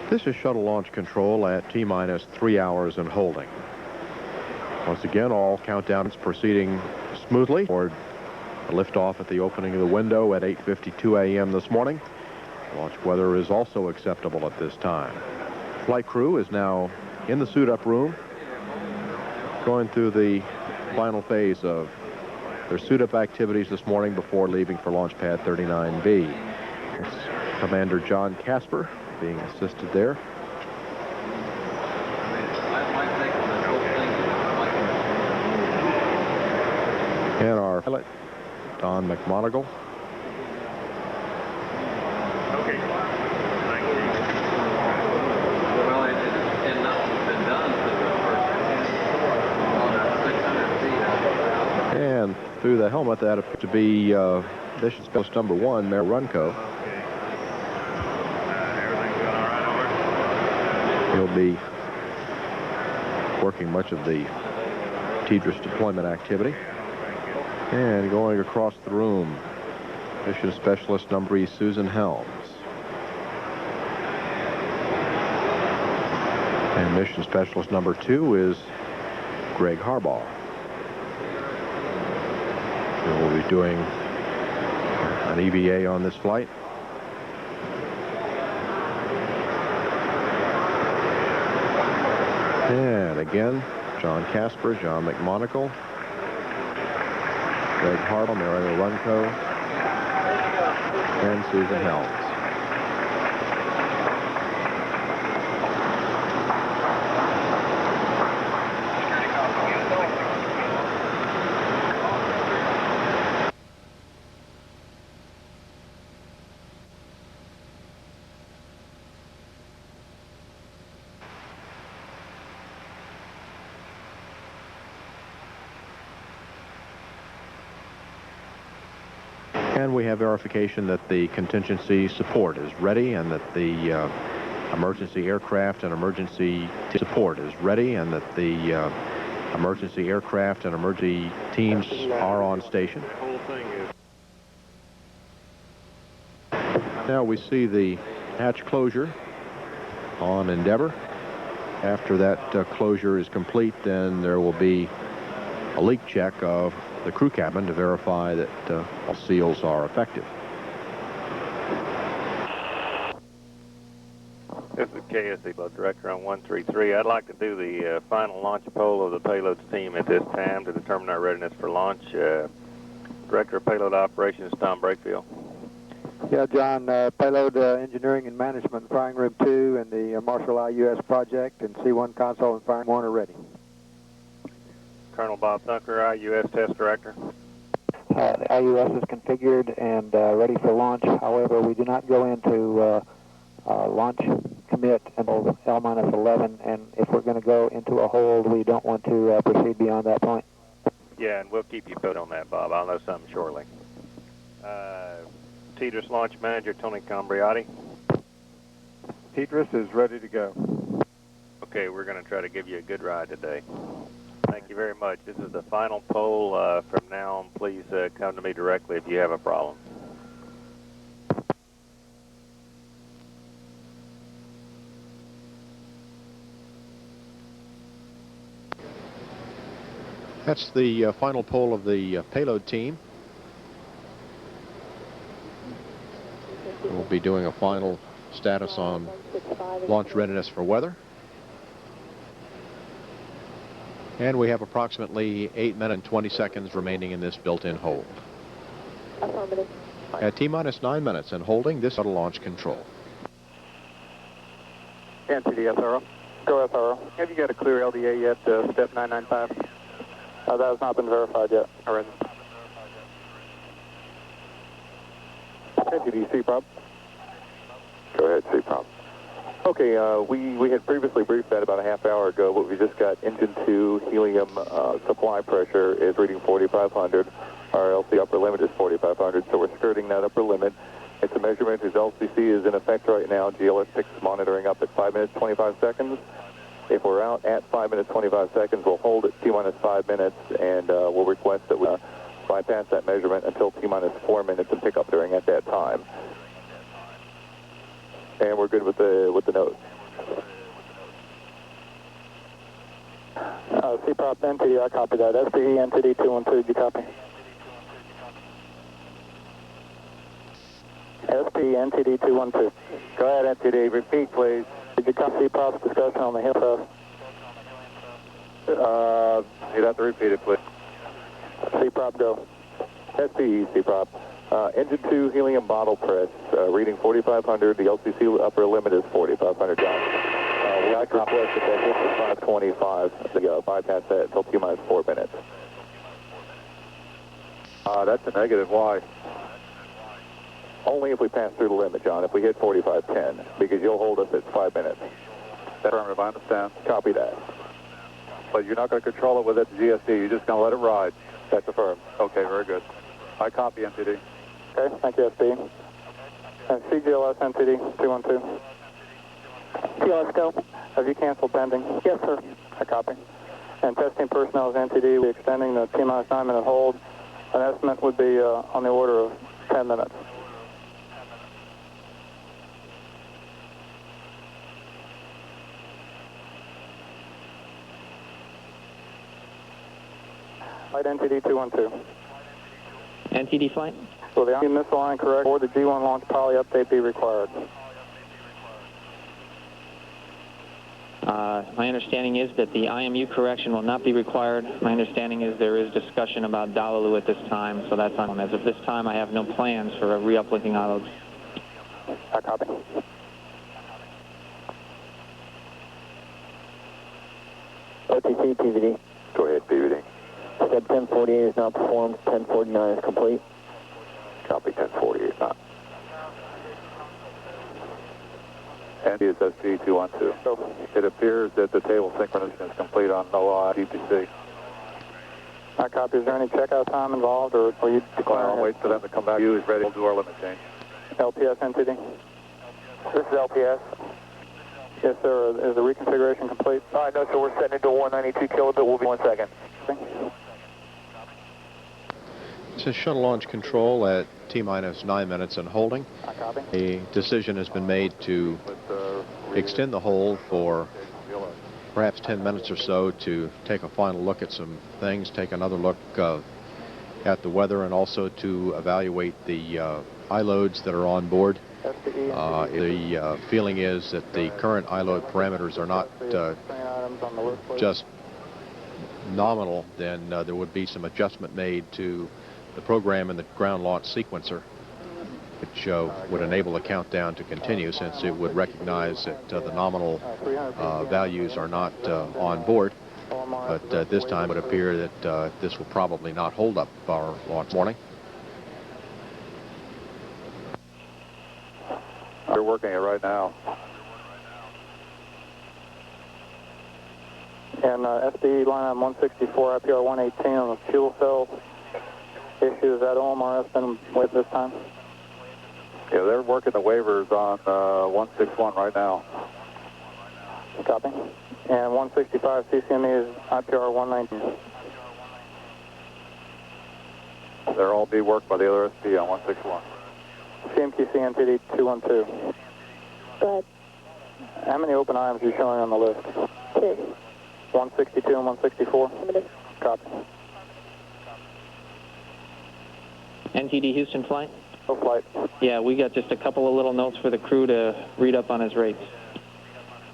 This is shuttle launch control at T-minus 3 hours and holding. Once again, all countdowns proceeding smoothly toward liftoff at the opening of the window at 8:52 a.m. this morning. Launch weather is also acceptable at this time. Flight crew is now in the suit-up room, going through the final phase of their suit-up activities this morning before leaving for Launch Pad 39B. It's Commander John Casper being assisted there. And our pilot, Don McMonagle. Okay. Thank you. Well, and nothing's been done since the first 600 feet. And through the helmet, that appears to be mission specialist number 1, Mayor Runco. He'll be working much of the TDRS deployment activity. And going across the room, mission specialist number 3, Susan Helms. And mission specialist number 2 is Greg Harbaugh. We'll be doing an EVA on this flight. And again, John Casper, John McMonagle, Greg Harbaugh, Mario Runco, and Susan Helms. And we have verification that the contingency support is ready and that the emergency aircraft and emergency support is ready and that the emergency aircraft and emergency teams are on station. Now we see the hatch closure on Endeavour. After that closure is complete, then there will be a leak check of the crew cabin to verify that all seals are effective. This is KSC Boat Director on 133. I'd like to do the final launch poll of the payloads team at this time to determine our readiness for launch. Director of Payload Operations, Tom Brakefield. Yeah, John, Payload Engineering and Management, Firing Room 2 and the Marshall IUS project and C1 console and firing 1 are ready. Colonel Bob Thunker, IUS Test Director. The IUS is configured and ready for launch. However, we do not go into launch commit until L-11, and if we're going to go into a hold, we don't want to proceed beyond that point. Yeah, and we'll keep you posted on that, Bob. I'll know something shortly. TDRS Launch Manager, Tony Cambriati. TDRS is ready to go. Okay, we're going to try to give you a good ride today. Thank you very much. This is the final poll. From now on, please come to me directly if you have a problem. That's the final poll of the payload team. We'll be doing a final status on launch readiness for weather. And we have approximately 8 minutes and 20 seconds remaining in this built-in hold. Affirmative. At T-minus 9 minutes and holding, this shuttle launch control. NCD SRO. Go SRO. Have you got a clear LDA yet, step 995? That has not been verified yet. All right. NCD C-Prop. Go ahead, C-Prop. Okay, we had previously briefed that about a half hour ago, but we just got engine 2 helium supply pressure is reading 4,500. Our LC upper limit is 4,500, so we're skirting that upper limit. It's a measurement whose LCC is in effect right now. GLS6 is monitoring up at 5 minutes, 25 seconds. If we're out at 5 minutes, 25 seconds, we'll hold at T-minus 5 minutes, and we'll request that we bypass that measurement until T-minus 4 minutes and pick up during at that time. And we're good with the note. CPROP NTD, I copy that. SPE NTD 212, did you copy? SPE NTD 212. Go ahead, NTD. Repeat, please. Did you copy CPROP's discussion on the hill thrust? You'd have to repeat it, please. CPROP, go. SPE, CPROP. Engine 2 helium bottle press, reading 4,500. The LCC upper limit is 4,500 gallons. We like to request that that hits at 525. The bypass that until T-minus 4 minutes. That's a negative. Why? Only if we pass through the limit, John. If we hit 4510, because you'll hold us at 5 minutes. Affirmative, I understand. Copy that. But you're not going to control it with that GSD. You're just going to let it ride. That's affirmed. Okay, very good. I copy NTD. Okay, thank you, SPE. And CGLS NTD 212. CLS, go. Have you canceled pending? Yes, sir. I copy. And testing personnel is NTD. We're extending the T-minus 9 minute hold. An estimate would be on the order of 10 minutes. Flight NTD 212. NTD flight? Will the IMU missile line correct or the G1 launch poly update be required? My understanding is that the IMU correction will not be required. My understanding is there is discussion about Dalalu at this time, so that's on. As of this time, I have no plans for re-uplinking ILOs. I copy. OTC, PVD. Go ahead, PVD. Step 1048 is now performed. 1049 is complete. Copy 1048 not. And is SPE 212. It appears that the table synchronization is complete on NOAA DPC. I copy. Is there any checkout time involved, or are you declaring? I'll wait for them to come back. You is ready. We'll do our limit change. LPS NTD. This is LPS. Yes, sir. Is the reconfiguration complete? All right, no, so we're setting into 192 kilobit. We'll be 1 second. This is shuttle launch control at T-minus 9 minutes and holding. I copy. A decision has been made to extend the hold for perhaps 10 minutes or so to take a final look at some things, take another look at the weather, and also to evaluate the I-loads that are on board. The feeling is that the current I-load parameters are not just nominal, then there would be some adjustment made to the program and the ground launch sequencer, which would enable the countdown to continue, since it would recognize that the nominal values are not on board. But this time it would appear that this will probably not hold up our launch morning. They're working it right now. And SDE line item 164, IPR 118 on the fuel cell issue. Is that OMRS been with this time? Yeah, they're working the waivers on 161 right now. Copy. And 165 CCME is IPR 119. They'll all be worked by the other SP on 161. CMQC NTD 212. Go ahead. How many open items are you showing on the list? 2. 162 and 164? Copy. NTD Houston flight? No flight. Yeah, we got just a couple of little notes for the crew to read up on his rates.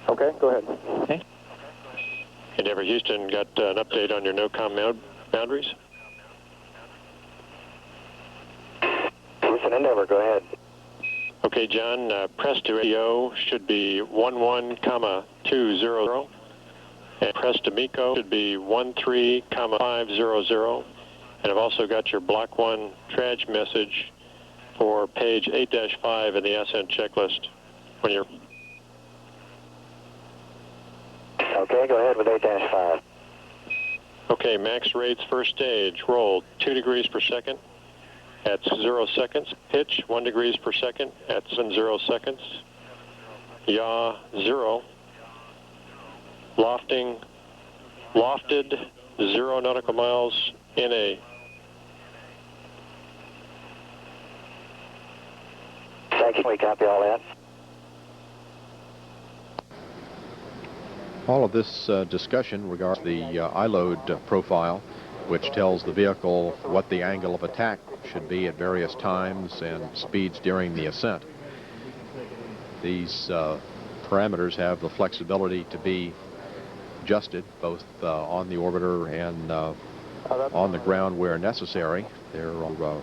Okay, go ahead. Okay. Endeavour Houston, got an update on your no-com boundaries? Houston Endeavour, go ahead. Okay, John, press to radio should be 11,200, and press to MECO should be 13,500. And I've also got your Block 1 traj message for page 8-5 in the ascent checklist when you're... Okay, go ahead with 8-5. Okay, max rates first stage, roll 2 degrees per second at 0 seconds. Pitch 1 degrees per second at 0 seconds. Yaw 0. Lofted 0 nautical miles NA. Thank you. We copy all that. All of this discussion regards the iLoad profile, which tells the vehicle what the angle of attack should be at various times and speeds during the ascent. These parameters have the flexibility to be adjusted both on the orbiter and on the ground where necessary. There are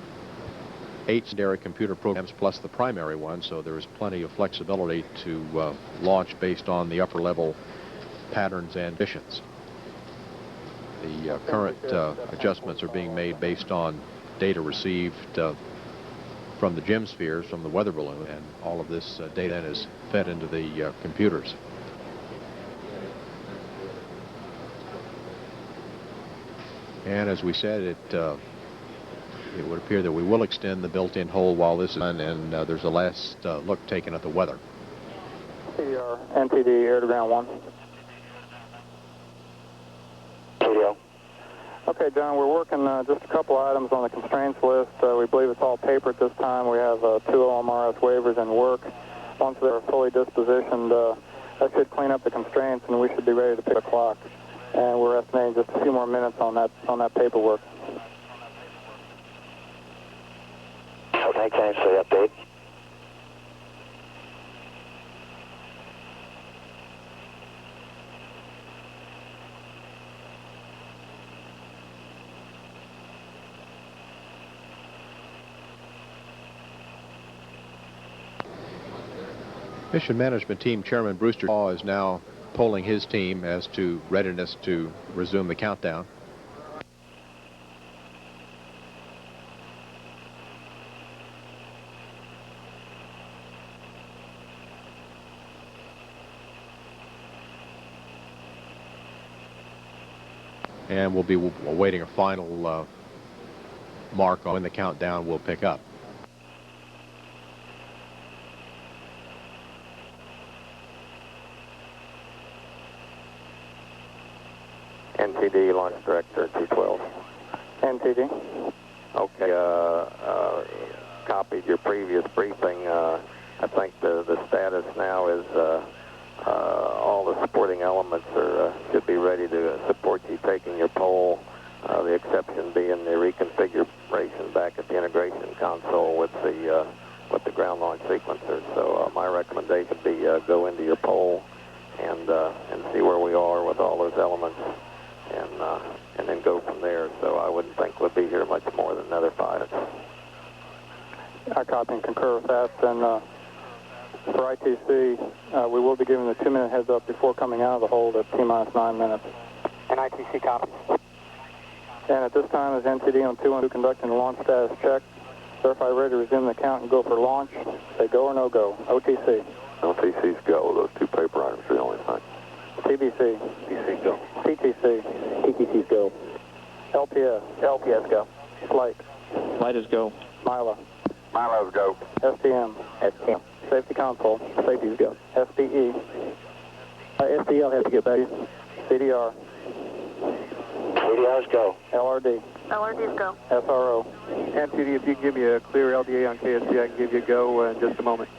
8 secondary computer programs plus the primary one, so there is plenty of flexibility to launch based on the upper level patterns and conditions. The current adjustments are being made based on data received from the gem spheres from the weather balloon, and all of this data then is fed into the computers. And as we said, it would appear that we will extend the built-in hold while this is done, and there's a last look taken at the weather. TDR, NTD, air to ground 1. TDO. Okay, John, we're working just a couple items on the constraints list. We believe it's all paper at this time. We have 2 OMRS waivers in work. Once they're fully dispositioned, that should clean up the constraints, and we should be ready to pick a clock. And we're estimating just a few more minutes on that paperwork. Okay, thanks for the update. Mission Management Team Chairman Brewster Shaw is now polling his team as to readiness to resume the countdown. And we'll be awaiting a final mark on when the countdown will pick up. NTD, Launch Director 212. NTD. Okay, copied your previous briefing. I think the status now is all the supporting elements should be ready to support you taking your poll. The exception being the reconfiguration back at the integration console with the ground launch sequencer. So my recommendation would be go into your poll and see where we are with all those elements, and then go from there. So I wouldn't think we'll be here much more than another 5 minutes. I copy and concur with that. And for ITC, we will be giving the 2-minute heads up before coming out of the hold at T-minus 9 minutes. And ITC copies. And at this time, is NTD on 212 conducting a launch status check. Verify ready to resume the count and go for launch. Say go or no go. OTC. OTC's go. Those 2 paper items are the only thing. TBC. TBC go. TTC. TTC's go. LPS. LPS go. Flight. Flight is go. Mila. Milo's go. STM. STM. Safety console. Safety's go. SDE. SDL has to get back. CDR. CDR's go. LRD. LRD's go. SRO. NTD, if you can give me a clear LDA on KSC, I can give you a go in just a moment.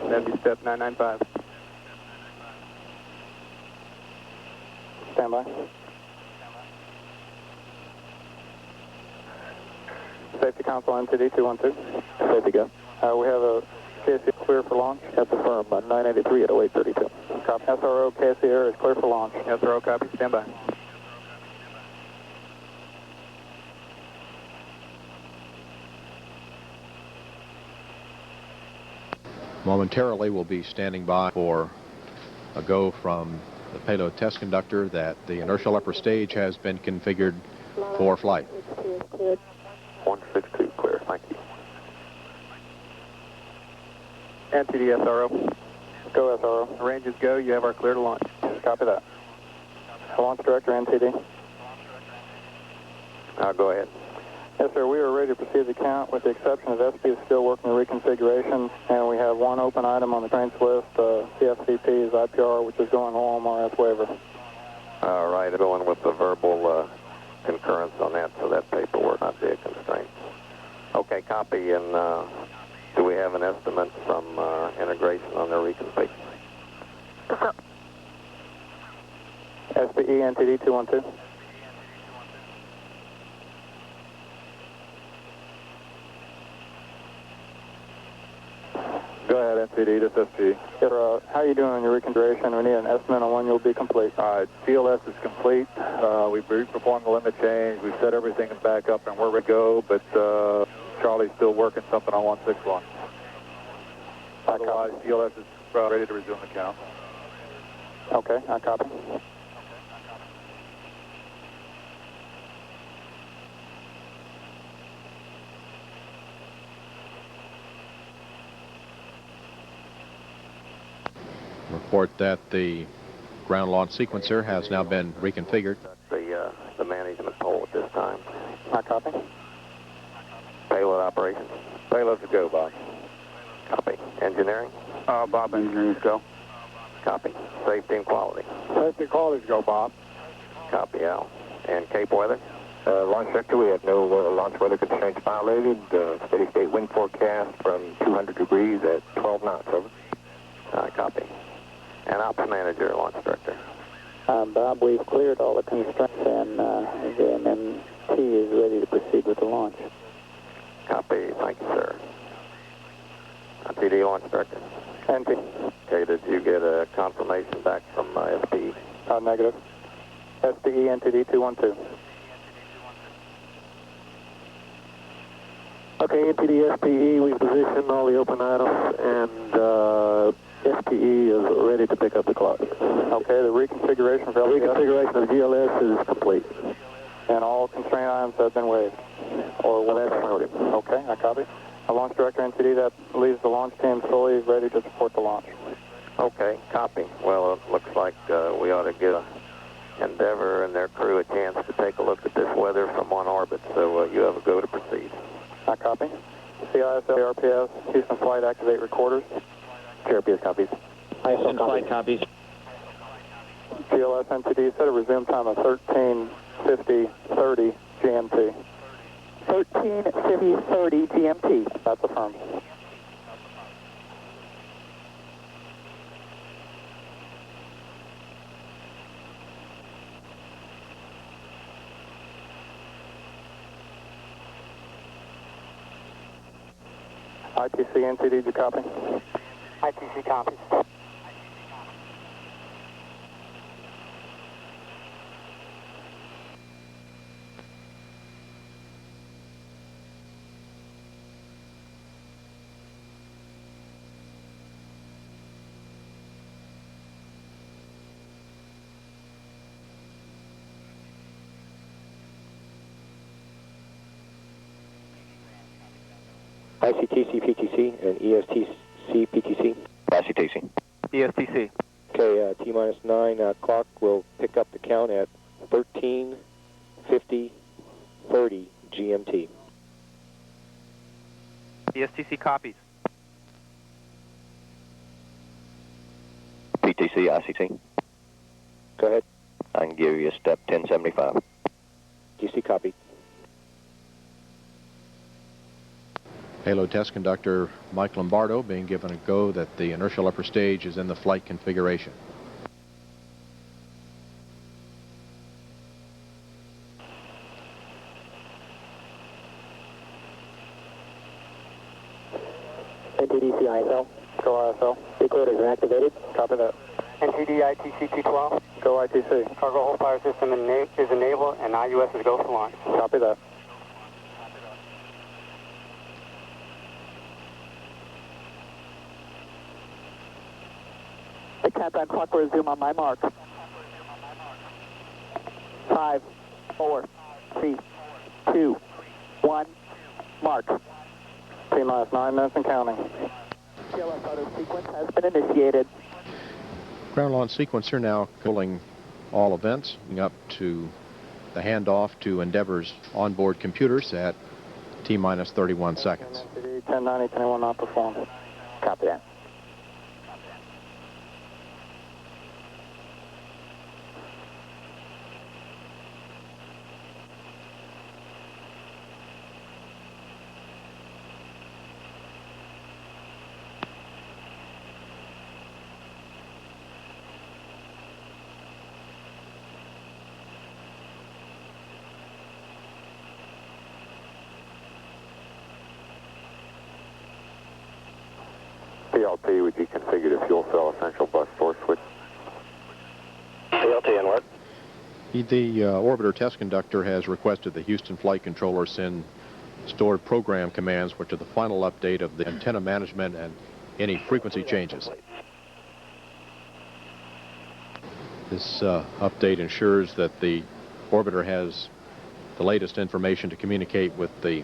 That'd be step 995. Stand by. Safety console NTD 212. Safety go. We have a KSC clear for launch. That's affirmed by 983 at 0832. Copy. SRO KSC air is clear for launch. SRO copy. Stand by. Momentarily, we'll be standing by for a go from the payload test conductor that the inertial upper stage has been configured for flight. 162 clear. Thank you. NTD SRO. Go SRO. Range is go. You have our clear to launch. Copy that. Launch Director NTD. Go ahead. Yes, sir. We are ready to proceed the count with the exception of SP is still working the reconfiguration, and we have 1 open item on the constraints list. CFCP is IPR, which is going OMRS waiver. All right, going with the verbal concurrence on that, so that paperwork not be a constraint. Okay, copy, and do we have an estimate from integration on the reconfig? So SPE NTD 212. Go ahead, NTD, this is SPE. How are you doing on your reconfiguration? We need an estimate on when you'll be complete. CLS is complete. We've performed the limit change. We've set everything back up and where we go, but Charlie's still working something on 161. Otherwise, CLS is ready to resume the count. Okay, I copy. Report that the ground launch sequencer has now been reconfigured. The management pole at this time. I copy. Payload operations. Payload to go, Bob. Copy. Engineering. Bob, engineers go. Copy. Safety and quality. Safety quality go, Bob. Copy, Al. And Cape weather. Launch sector, we have no launch weather constraints violated. Steady state wind forecast from 200 degrees at 12 knots, over. Copy. And ops manager, launch director. Bob, we've cleared all the constraints and the MMT is ready to proceed with the launch. Copy. Thank you, sir. TD launch director. NT. Okay, did you get a confirmation back from SPE? Negative. SPE NTD 212. Okay, NTD SPE, we've positioned all the open items, and SPE is ready to pick up the clock. Okay, the reconfiguration for LTS? Reconfiguration of GLS is complete. And all constraint items have been waived? Or will That's affirmative. Okay, I copy. A launch director NTD, that leaves the launch team fully ready to support the launch. Okay, copy. Well, it looks like we ought to give Endeavour and their crew a chance to take a look at this weather from on orbit, so you have a go to proceed. I copy. CISL, RPS, Houston Flight, activate recorders. KRPS copies. ISO flight copies. GLS NTD, set a resume time of 13:50:30 GMT. 13:50:30 GMT. That's affirmed. ITC NTD, did you copy? ITC copies. ICTC PTC and ESTC PTC. ICTC. ESTC. Okay, T-9 clock will pick up the count at 13:50:30 GMT. ESTC copies. PTC, ICT. Go ahead. I can give you a step 1075. TC copy. Payload test conductor Mike Lombardo being given a go that the inertial upper stage is in the flight configuration. NTD CISL. Go ISL. Recorders are activated. Copy that. NTD ITC 212. Go ITC. Cargo hold fire system is enabled and IUS is go for launch. Copy that. The countdown clock will resume on my mark. 5, 4, 3, 2, 1, mark. T-minus 9 minutes and counting. TLS auto sequence has been initiated. Ground launch sequencer now controlling all events, up to the handoff to Endeavour's onboard computers at T-minus 31 seconds. 1090, 21 not performed. Copy that. PLT, would you configure the fuel cell essential bus source switch? PLT inward. The orbiter test conductor has requested the Houston flight controller send stored program commands, which are the final update of the antenna management and any frequency changes. This update ensures that the orbiter has the latest information to communicate with the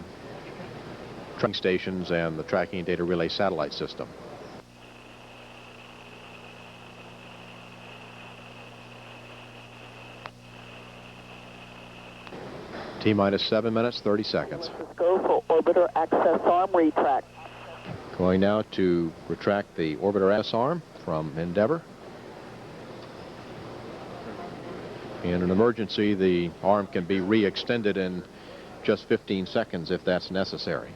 tracking stations and the tracking data relay satellite system. T-minus 7 minutes, 30 seconds. Let's go for orbiter access arm retract. Going now to retract the orbiter access arm from Endeavour. In an emergency, the arm can be re-extended in just 15 seconds if that's necessary.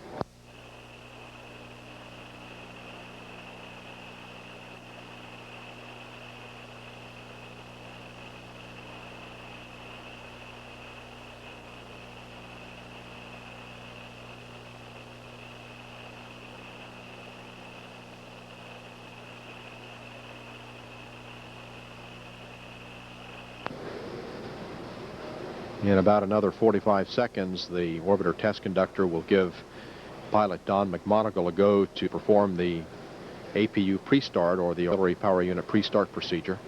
In about another 45 seconds, the orbiter test conductor will give pilot Don McMonagle a go to perform the APU pre-start, or the auxiliary power unit pre-start procedure.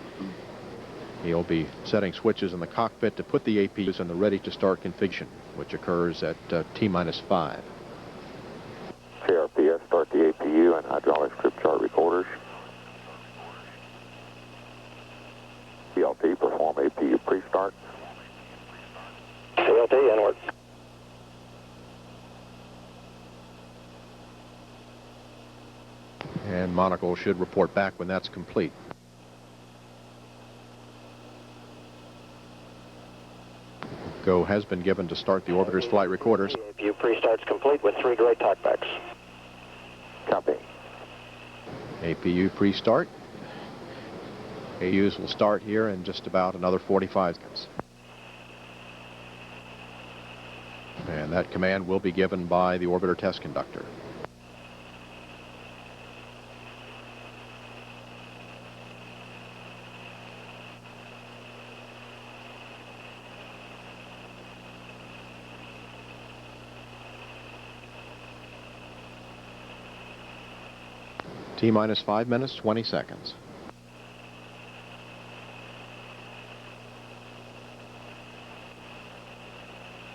He'll be setting switches in the cockpit to put the APUs in the ready-to-start configuration, which occurs at T-minus 5. KRPS, start the APU and hydraulic script chart recorders. PLT, perform APU pre-start. PLT inward. And Monagle should report back when that's complete. Go has been given to start the orbiter's flight recorders. APU pre-start's complete with 3 direct talkbacks. Copy. APU pre-start. APUs will start here in just about another 45 seconds. And that command will be given by the orbiter test conductor. T-minus 5 minutes, 20 seconds.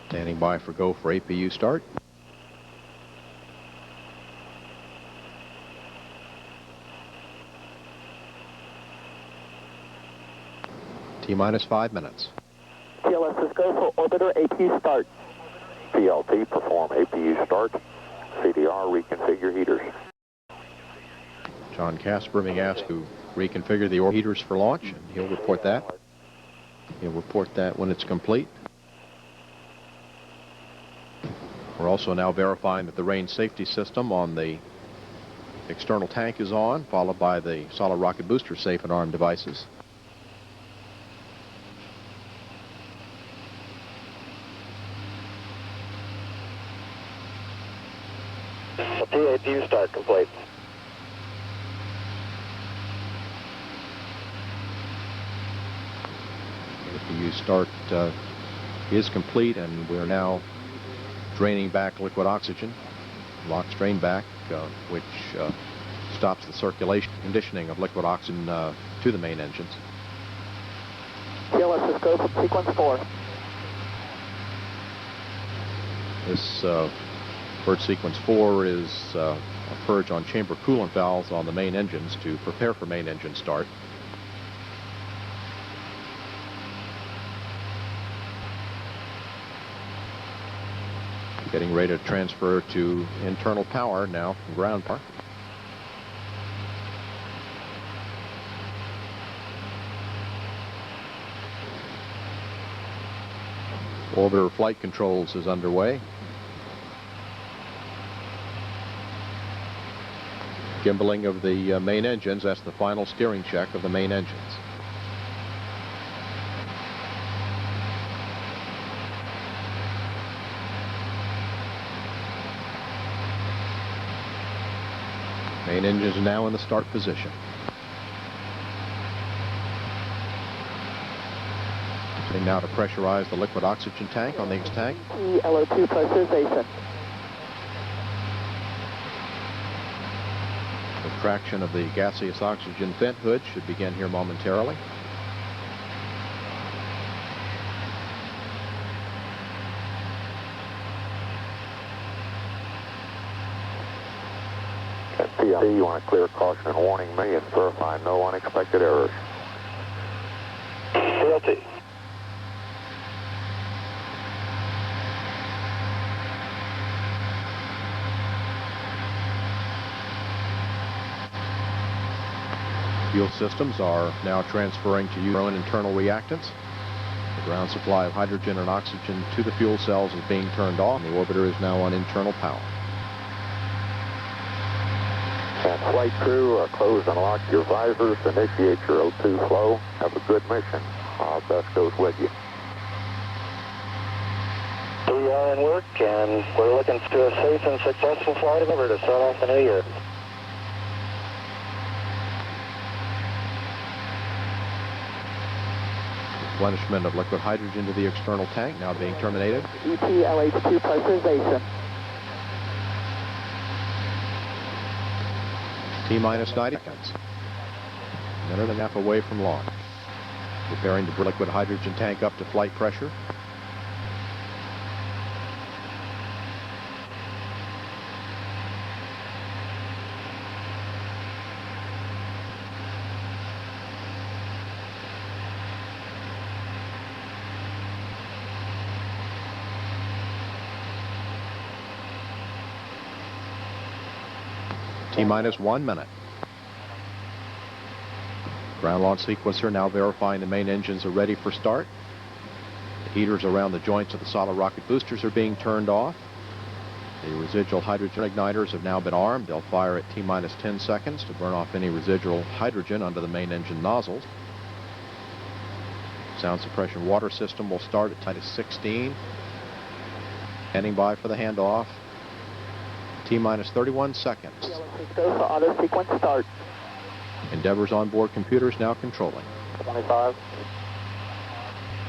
Standing by for go for APU start. T-minus 5 minutes. TLS, let's go for orbiter APU start. PLT, perform APU start. CDR, reconfigure heaters. John Casper being asked to reconfigure the heaters for launch, and he'll report that. He'll report that when it's complete. We're also now verifying that the range safety system on the external tank is on, followed by the solid rocket booster safe and arm devices. APU start complete. APU start is complete, and we're now draining back liquid oxygen, locks drain back, which stops the circulation conditioning of liquid oxygen to the main engines. TLS, let's go for sequence 4. This purge sequence 4 is a purge on chamber coolant valves on the main engines to prepare for main engine start. Getting ready to transfer to internal power now from ground power. Orbiter flight controls is underway. Gimbaling of the main engines, that's the final steering check of the main engines. Main engines are now in the start position. Beginning now to pressurize the liquid oxygen tank on the tank. LO2 pressurization. The traction of the gaseous oxygen vent hood should begin here momentarily. PID, you want to clear caution and warning me and verify no unexpected errors. Guilty. Fuel systems are now transferring to use their own internal reactants. The ground supply of hydrogen and oxygen to the fuel cells is being turned off, and the orbiter is now on internal power. And flight crew, close and lock your visors, initiate your O2 flow. Have a good mission. Our best goes with you. We are in work, and we're looking to a safe and successful flight over to start off the new year. Replenishment of liquid hydrogen to the external tank now being terminated. ETLH2 pressurization. T-minus 90 seconds. A minute and a half away from launch. Preparing to bring liquid hydrogen tank up to flight pressure. T-minus 1 minute. Ground launch sequencer now verifying the main engines are ready for start. The heaters around the joints of the solid rocket boosters are being turned off. The residual hydrogen igniters have now been armed. They'll fire at T-minus 10 seconds to burn off any residual hydrogen under the main engine nozzles. Sound suppression water system will start at T-minus 16. Standing by for the handoff. T-minus 31 seconds. Go for auto sequence start. Endeavour's onboard computers now controlling. 25.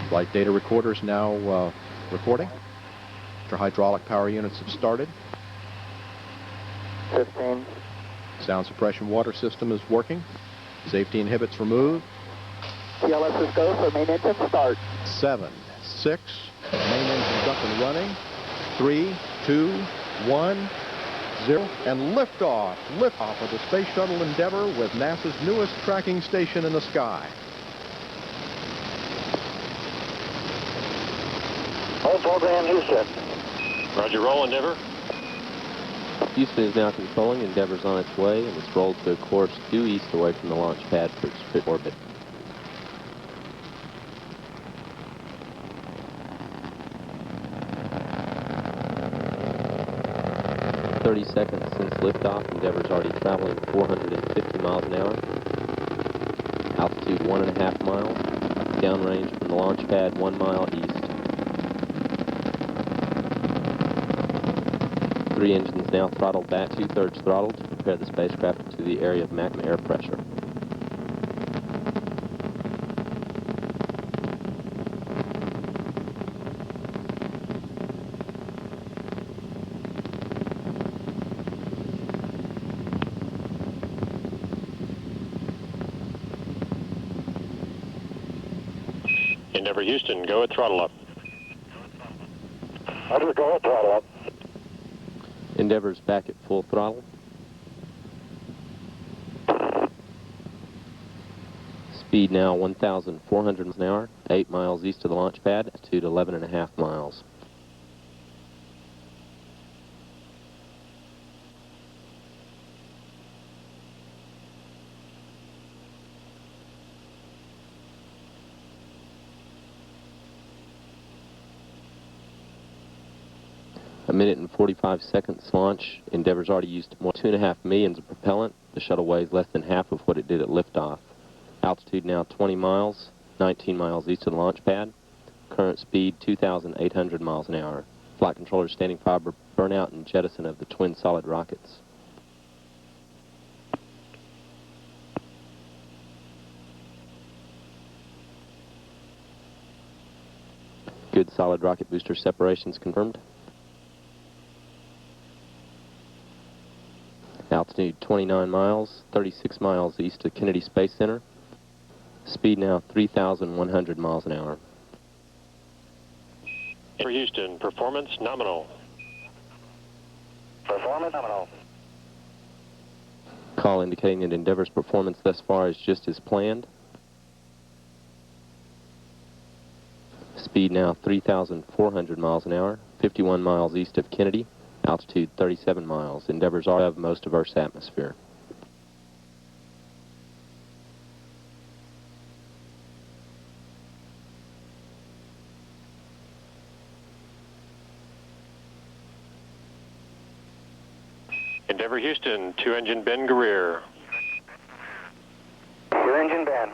Flight data recorders now recording. After hydraulic power units have started. 15. Sound suppression water system is working. Safety inhibits removed. TLS is go for main engine start. 7, 6, main engines up and running. 3, 2, 1, 0, and liftoff. Liftoff of the Space Shuttle Endeavour with NASA's newest tracking station in the sky. All program Houston. Roger, roll, Endeavour. Houston is now controlling. Endeavour's on its way, and it's rolled to a course due east away from the launch pad for its orbit. Seconds since liftoff. Endeavour's already traveling 450 miles an hour. Altitude 1.5 miles. Downrange from the launch pad 1 mile east. 3 engines now throttled back, 2/3 throttled to prepare the spacecraft to the area of maximum air pressure. Endeavour Houston, go at throttle up. Roger, go at throttle up. Endeavour's back at full throttle. Speed now 1,400 miles an hour, 8 miles east of the launch pad, altitude 11.5 miles. A minute and 45 seconds launch. Endeavour's already used more than 2.5 million of propellant. The shuttle weighs less than half of what it did at liftoff. Altitude now 20 miles, 19 miles east of the launch pad. Current speed 2,800 miles an hour. Flight controller standing by for burnout and jettison of the twin solid rockets. Good solid rocket booster separations confirmed. Altitude 29 miles, 36 miles east of Kennedy Space Center. Speed now 3,100 miles an hour. For Houston, performance nominal. Performance nominal. Call indicating that Endeavour's performance thus far is just as planned. Speed now 3,400 miles an hour, 51 miles east of Kennedy. Altitude 37 miles. Endeavour's are of most of Earth's atmosphere. Endeavour Houston, 2-engine Ben Guerrier. 2-engine Ben.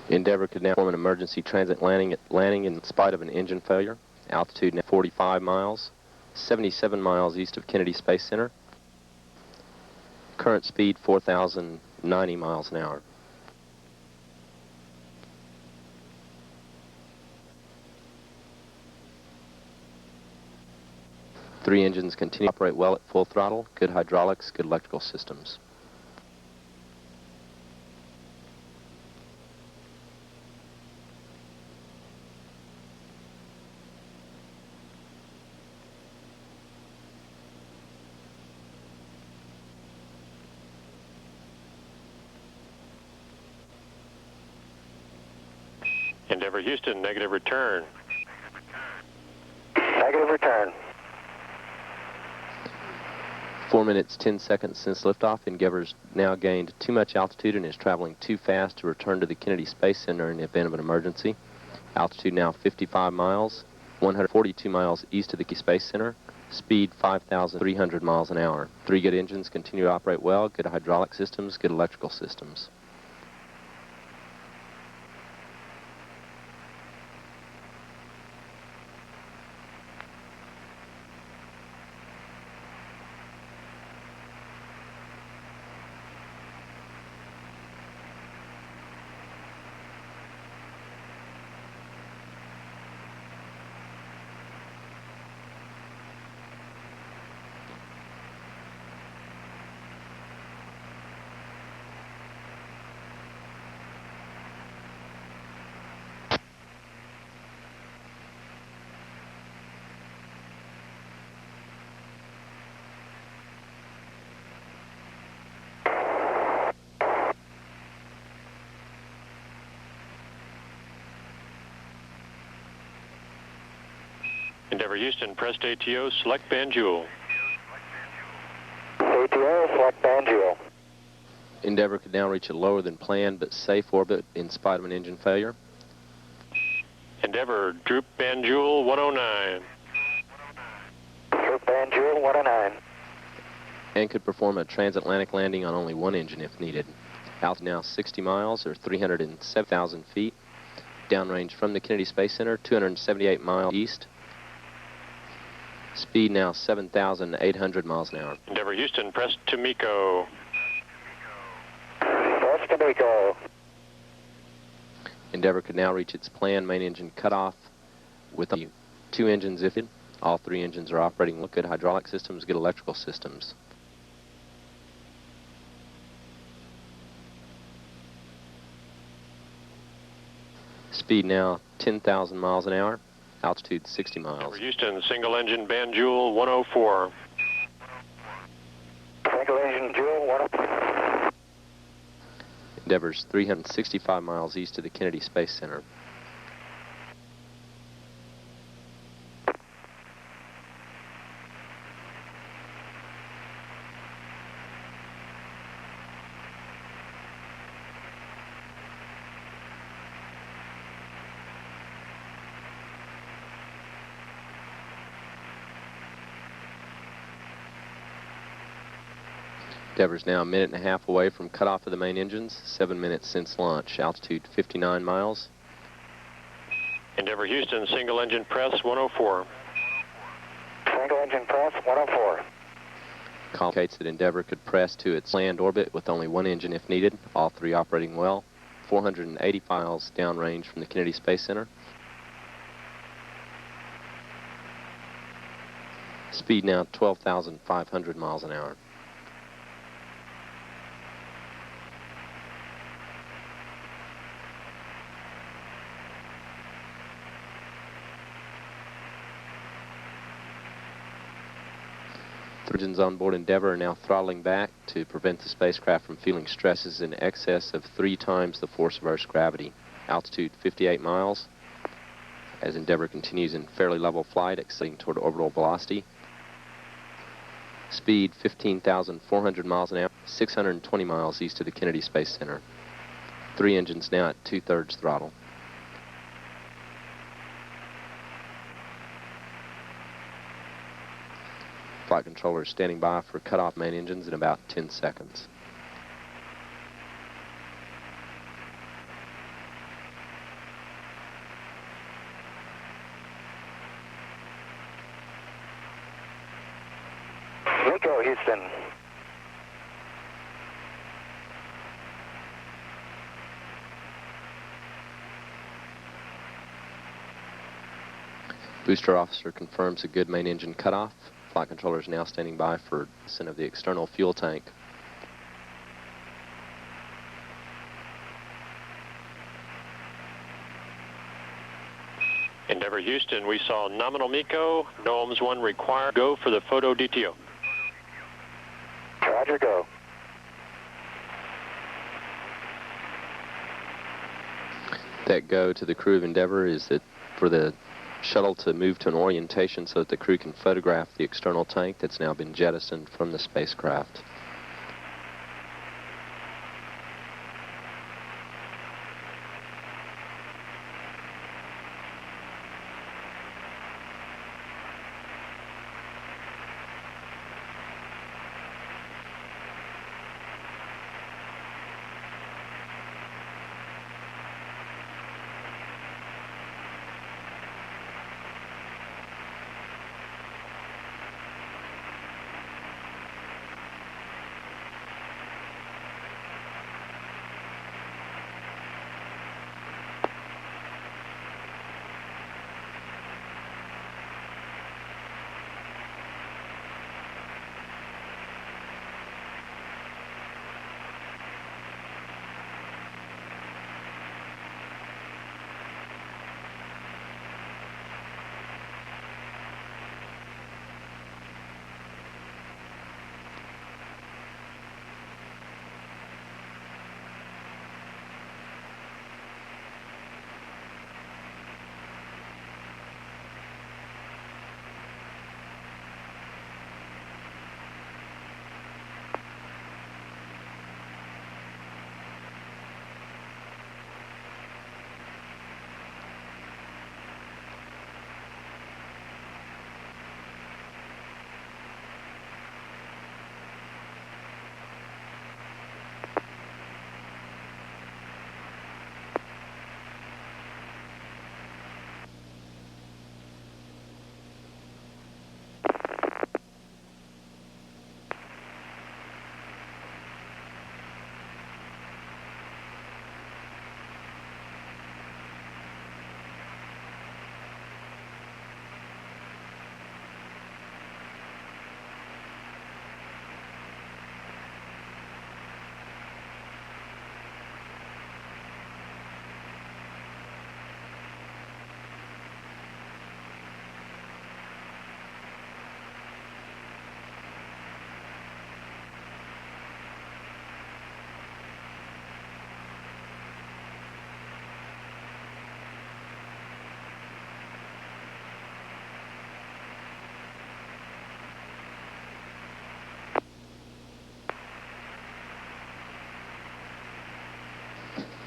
Endeavour could now perform an emergency transit landing in spite of an engine failure. Altitude now 45 miles, 77 miles east of Kennedy Space Center. Current speed 4,090 miles an hour. Three engines continue to operate well at full throttle. Good hydraulics, good electrical systems. Endeavour Houston, negative return. Negative return. 4 minutes, 10 seconds since liftoff. Endeavour's now gained too much altitude and is traveling too fast to return to the Kennedy Space Center in the event of an emergency. Altitude now 55 miles, 142 miles east of the Space Center. Speed 5,300 miles an hour. Three good engines continue to operate well. Good hydraulic systems, good electrical systems. Endeavour Houston, pressed ATO, select Banjul. ATO, select Banjul. Endeavour could now reach a lower than planned but safe orbit in spite of an engine failure. Endeavour, droop Banjul 109. Droop Banjul 109. And could perform a transatlantic landing on only one engine if needed. Altitude now 60 miles or 307,000 feet. Downrange from the Kennedy Space Center, 278 miles east. Speed now 7,800 miles an hour. Endeavour Houston, press to MECO. Press to MECO. Endeavour could now reach its planned main engine cutoff with two engines ifted. All three engines are operating with good hydraulic systems, good electrical systems. Speed now 10,000 miles an hour. Altitude 60 miles. Endeavour Houston, single engine Banjul 104. Single engine Jewel 104. Endeavour's 365 miles east of the Kennedy Space Center. Endeavour's now a minute and a half away from cutoff of the main engines, 7 minutes since launch. Altitude 59 miles. Endeavour Houston, single engine press 104. Single engine press 104. Call indicates that Endeavour could press to its planned orbit with only one engine if needed, all three operating well. 480 miles downrange from the Kennedy Space Center. Speed now 12,500 miles an hour. Engines on board Endeavour are now throttling back to prevent the spacecraft from feeling stresses in excess of 3 times the force of Earth's gravity. Altitude 58 miles as Endeavour continues in fairly level flight, exceeding toward orbital velocity. Speed 15,400 miles an hour, 620 miles east of the Kennedy Space Center. 3 engines now at 2/3 throttle. Flight controller is standing by for cutoff main engines in about 10 seconds. Runco, Houston. Booster officer confirms a good main engine cutoff. Flight controller is now standing by for ascent of the external fuel tank. Endeavour Houston, we saw nominal MECO, NOAAMS 1 required. Go for the photo DTO. Roger, go. That go to the crew of Endeavour is that for the shuttle to move to an orientation so that the crew can photograph the external tank that's now been jettisoned from the spacecraft.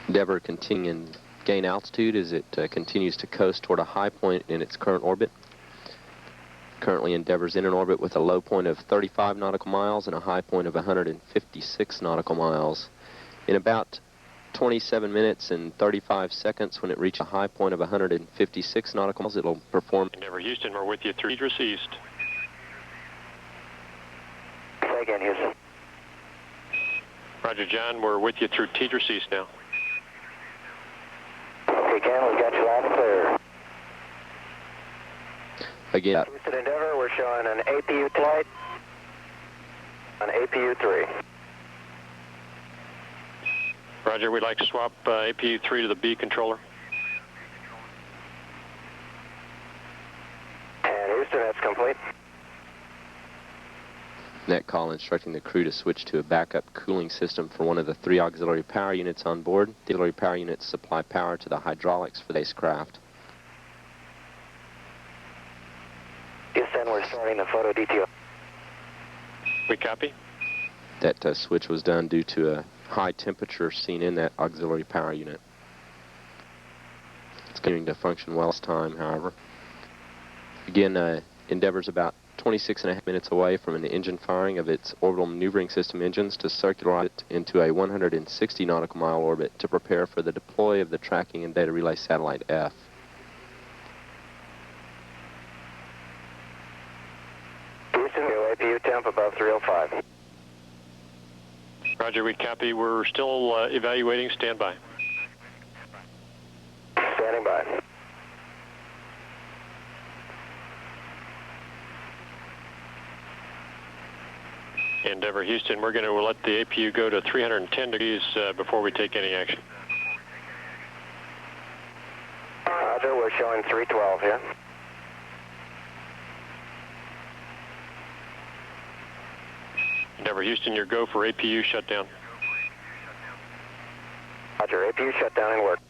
Endeavour continuing to gain altitude as it continues to coast toward a high point in its current orbit. Currently, Endeavour's in an orbit with a low point of 35 nautical miles and a high point of 156 nautical miles. In about 27 minutes and 35 seconds, when it reaches a high point of 156 nautical miles, it'll perform. Endeavour Houston, we're with you through Idris East. Say again, Houston. Roger, John, we're with you through Tidris East now. Okay, Ken, we got you loud and clear. Again. Houston Endeavour, we're showing an APU flight on APU 3. Roger, we'd like to swap APU 3 to the B controller. And Houston, that's complete. Net call instructing the crew to switch to a backup cooling system for one of the 3 auxiliary power units on board. The auxiliary power units supply power to the hydraulics for the spacecraft. Houston, we're starting the photo detail. We copy. That switch was done due to a high temperature seen in that auxiliary power unit. It's continuing to function well this time, however. Again, Endeavour's about 26.5 minutes away from an engine firing of its orbital maneuvering system engines to circularize it into a 160 nautical mile orbit to prepare for the deploy of the tracking and data relay satellite F. Houston, go APU temp above 305. Roger, we copy. We're still evaluating. Stand by. Standing by. Endeavour Houston, we're going to let the APU go to 310 degrees before we take any action. Roger, we're showing 312 here. Endeavour Houston, your go for APU shutdown. Roger, APU shutdown in work.